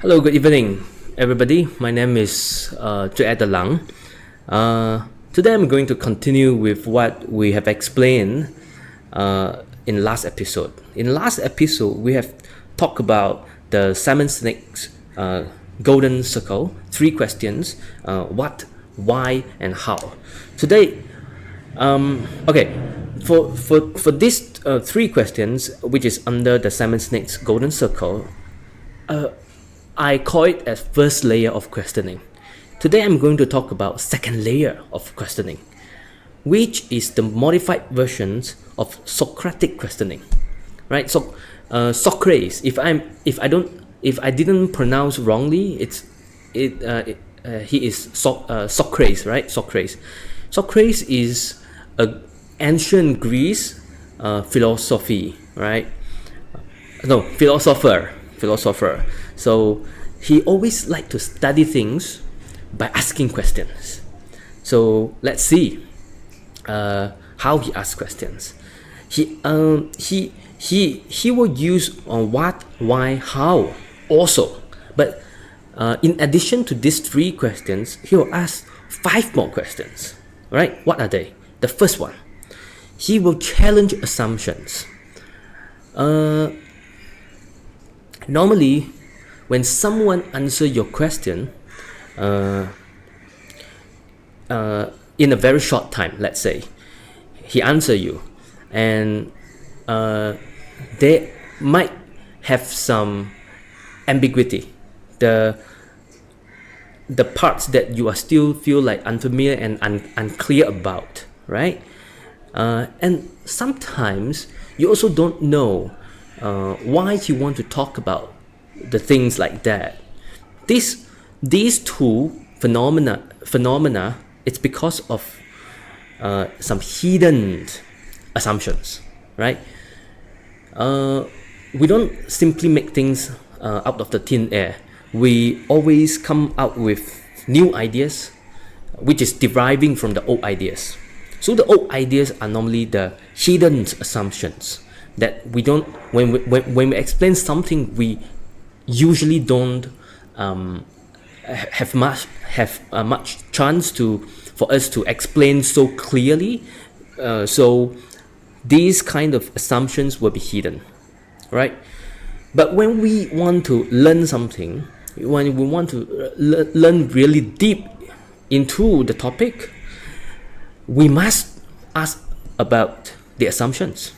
Hello, good evening, everybody. My name is Lang. Today I'm going to continue with what we have explained in last episode. In last episode, we have talked about the Simon Sinek's golden circle, 3 questions: what, why, and how. Today, okay, for these 3 questions, which is under the Simon Sinek's golden circle, I call it as first layer of questioning. Today I'm going to talk about second layer of questioning, which is the modified versions of Socratic questioning, right? So Socrates, if I didn't pronounce wrongly, he is Socrates, right? Socrates is a ancient Greece philosophy, right? No, philosopher. So he always liked to study things by asking questions. So let's see how he asks questions. He will use what, why, how also. But in addition to these 3 questions, he will ask 5 more questions. Right? What are they? The first one, he will challenge assumptions. Normally, when someone answers your question in a very short time, let's say, he answers you, and they might have some ambiguity. The parts that you are still feel like unfamiliar and unclear about, right? And sometimes you also don't know why you want to talk about the things like that. These 2 phenomena, it's because of some hidden assumptions, right? We don't simply make things out of the thin air. We always come out with new ideas, which is deriving from the old ideas. So the old ideas are normally the hidden assumptions that we don't, when we explain something, we usually don't have much chance for us to explain so clearly. So these kind of assumptions will be hidden, right? But when we want to learn something, when we want to learn really deep into the topic, we must ask about the assumptions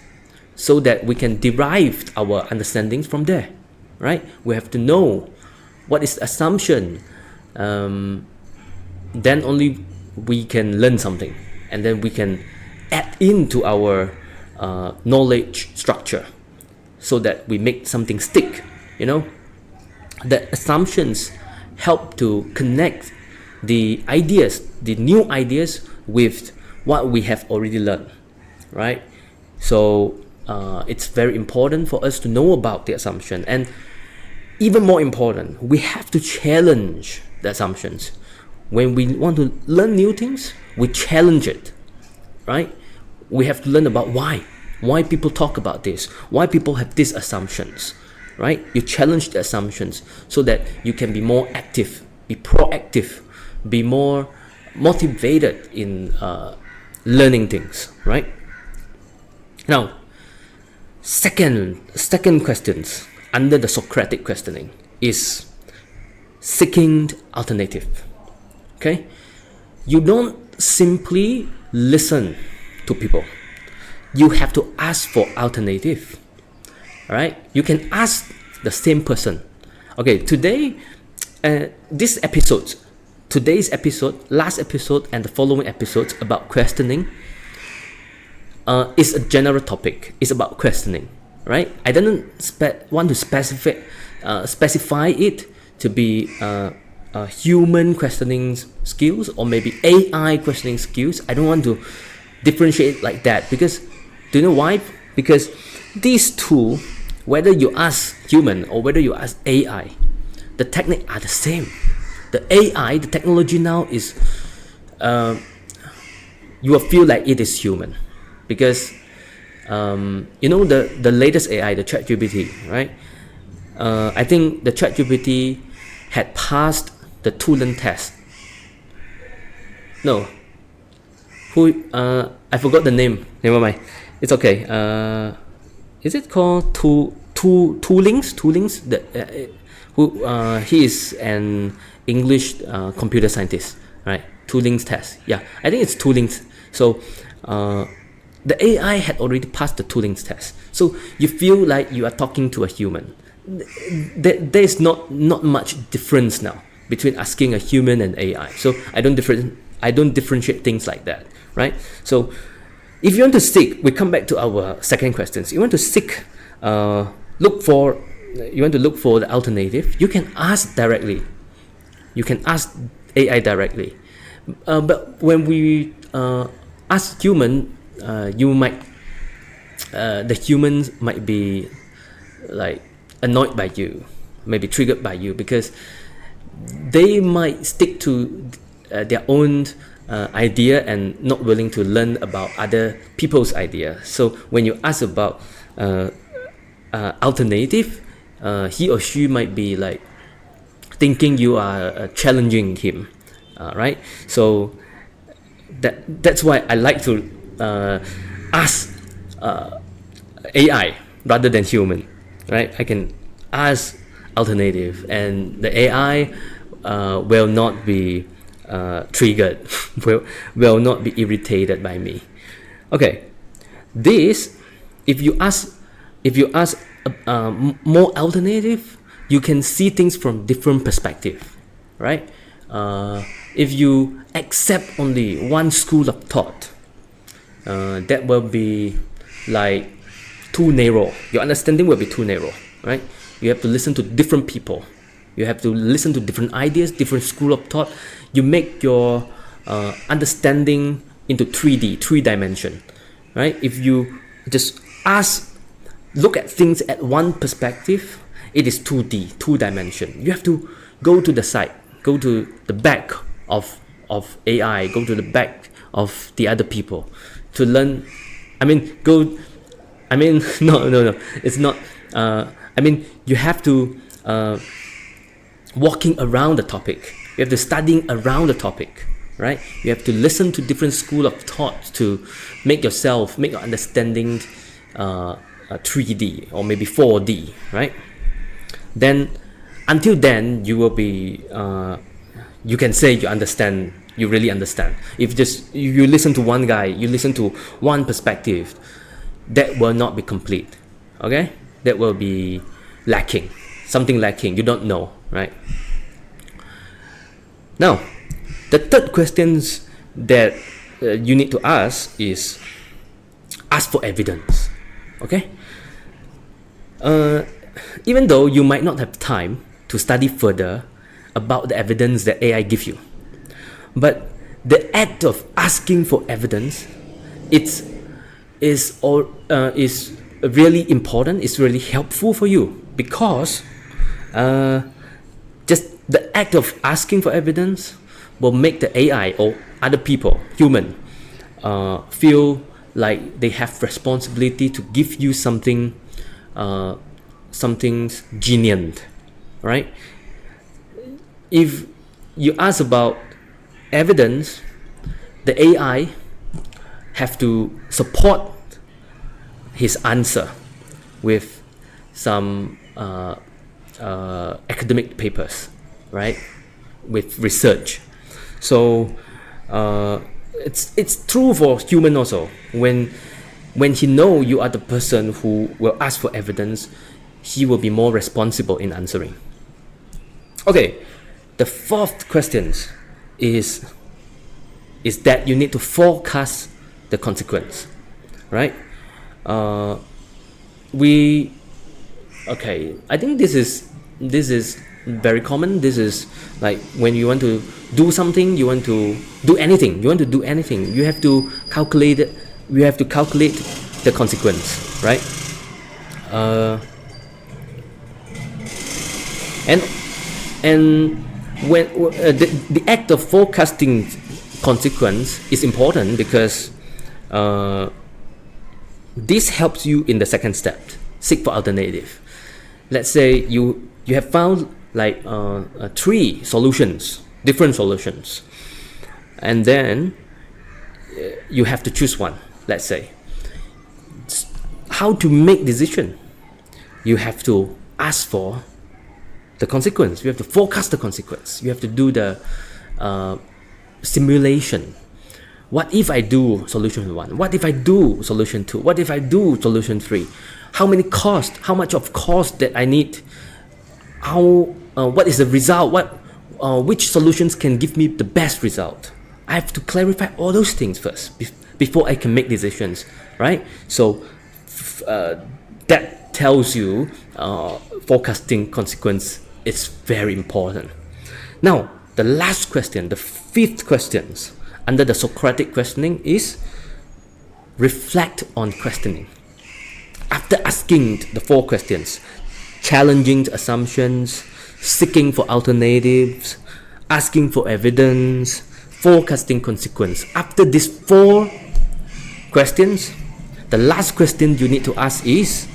so that we can derive our understandings from there, right? We have to know what is the assumption. Then only we can learn something, and then we can add into our knowledge structure so that we make something stick. The assumptions help to connect the ideas, the new ideas, with what we have already learned, right? So it's very important for us to know about the assumption, and even more important, we have to challenge the assumptions. When we want to learn new things, we challenge it, right? We have to learn about why people talk about this, why people have these assumptions, right? You challenge the assumptions so that you can be more active, be proactive, be more motivated in learning things, right? Now, second questions under the Socratic questioning is seeking alternative. Okay, you don't simply listen to people. You have to ask for alternative. All right, you can ask the same person. Okay, today, today's episode, last episode, and the following episodes about questioning is a general topic. It's about questioning, right? I didn't want to specify it to be human questioning skills or maybe AI questioning skills. I don't want to differentiate like that, because do you know why? Because these 2, whether you ask human or whether you ask AI, the technique are the same. The AI, the technology now is, you will feel like it is human, because the latest AI, the ChatGPT, right? I think the ChatGPT had passed the Turing test. No. Who? I forgot the name. Never mind. It's okay. Is it called Turing's? He is an English computer scientist, right? Turing's test. Yeah, I think it's Turing's. So, the AI had already passed the Turing's test. So you feel like you are talking to a human. There is not much difference now between asking a human and AI. So I don't differentiate things like that, right? So if you want to seek, we come back to our second question. You want to seek, look for the alternative. You can ask directly. You can ask AI directly. But when we ask human, the humans might be like annoyed by you, maybe triggered by you, because they might stick to their own idea and not willing to learn about other people's idea. So when you ask about alternative, he or she might be like thinking you are challenging him, right? So that's why I like to ask AI rather than human, right? I can ask alternative, and the AI will not be triggered, will not be irritated by me. Okay, this if you ask more alternative, you can see things from different perspective, right? If you accept only one school of thought, that will be like too narrow. Your understanding will be too narrow, right? You have to listen to different people. You have to listen to different ideas, different school of thought. You make your understanding into 3D, 3-dimension, right? If you just look at things at one perspective, it is 2D, 2-dimension. You have to go to the side, go to the back of AI, go to the back of the other people to learn. No, it's not. You have to walking around the topic. You have to studying around the topic, right? You have to listen to different school of thought to make your understanding 3D or maybe 4D, right? Then, until then, you will be. You can say you understand. You really understand. If just you listen to one guy, you listen to one perspective, that will not be complete. Okay, that will be lacking. Something lacking. You don't know, right? Now, the third questions that you need to ask is ask for evidence. Okay. Even though you might not have time to study further about the evidence that AI gives you, but the act of asking for evidence, is really important. It's really helpful for you, because just the act of asking for evidence will make the AI or other people, human, feel like they have responsibility to give you something genuine, right? If you ask about evidence, the AI have to support his answer with some academic papers, right? With research. So it's true for human also. When he know you are the person who will ask for evidence, he will be more responsible in answering. Okay, the fourth question is that you need to forecast the consequence, right? I think this is very common. This is like when you want to do something, you want to do anything, you have to calculate it. You have to calculate the consequence, right? And when the act of forecasting consequence is important, because this helps you in the second step, seek for alternative. Let's say you have found like 3 solutions, different solutions, and then you have to choose one. Let's say, how to make decision? You have to ask for the consequence. You have to forecast the consequence. You have to do the simulation. What if I do solution 1? What if I do solution 2? What if I do solution 3? How many cost? How much of cost that I need? What is the result? Which solutions can give me the best result? I have to clarify all those things first before I can make decisions, right? So that tells you forecasting consequence is very important. Now, the last question, the 5th question under the Socratic questioning is reflect on questioning. After asking the 4 questions, challenging assumptions, seeking for alternatives, asking for evidence, forecasting consequence. After these 4 questions, the last question you need to ask is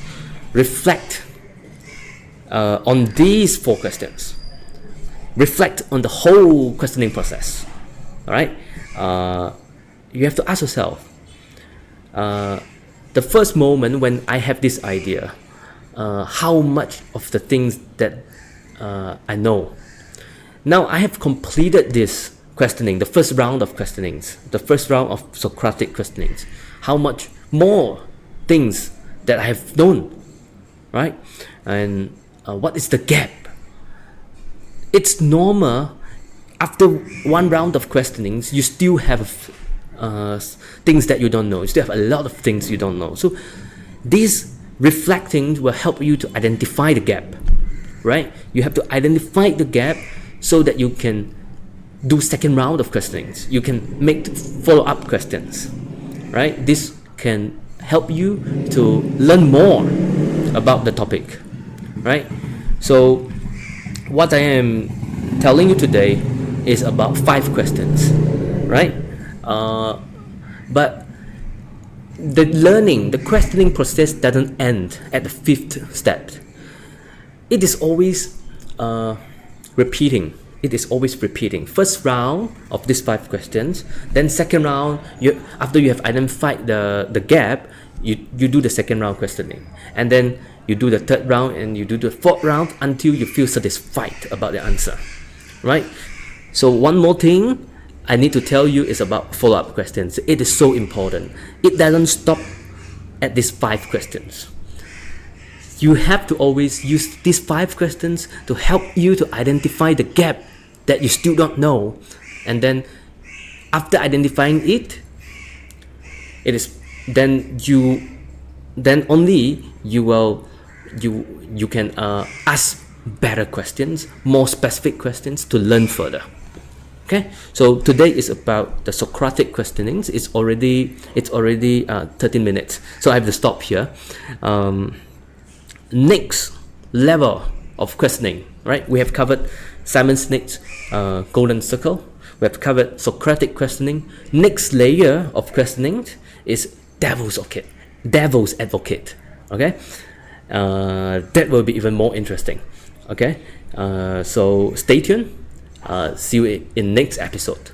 reflect on these 4 questions. Reflect on the whole questioning process. All right? You have to ask yourself, the first moment when I have this idea, how much of the things that I know. Now I have completed this questioning, the first round of questionings, the first round of Socratic questionings. How much more things that I have known, right? And what is the gap? It's normal. After one round of questionings, you still have things that you don't know. You still have a lot of things you don't know. So these reflecting will help you to identify the gap, right? You have to identify the gap so that you can do second round of questionings. You can make follow-up questions, right? This can help you to learn more about the topic, right? So what I am telling you today is about 5 questions, right? But the learning, the questioning process doesn't end at the 5th step. It is always repeating. It is always repeating. First round of these 5 questions, then second round, after you have identified the gap, you do the second round questioning, and then you do the third round, and you do the 4th round until you feel satisfied about the answer, right? So one more thing I need to tell you is about follow-up questions. It is so important. It doesn't stop at these 5 questions. You have to always use these 5 questions to help you to identify the gap that you still don't know, and then after identifying it, then only you can ask better questions, more specific questions to learn further. Okay, so today is about the Socratic questionings. It's already 13 minutes, so I have to stop here. Next level of questioning, right? We have covered Simon Sinek's golden circle. We have covered Socratic questioning. Next layer of questioning is devil's advocate. Okay, that will be even more interesting. Okay, so stay tuned. See you in next episode.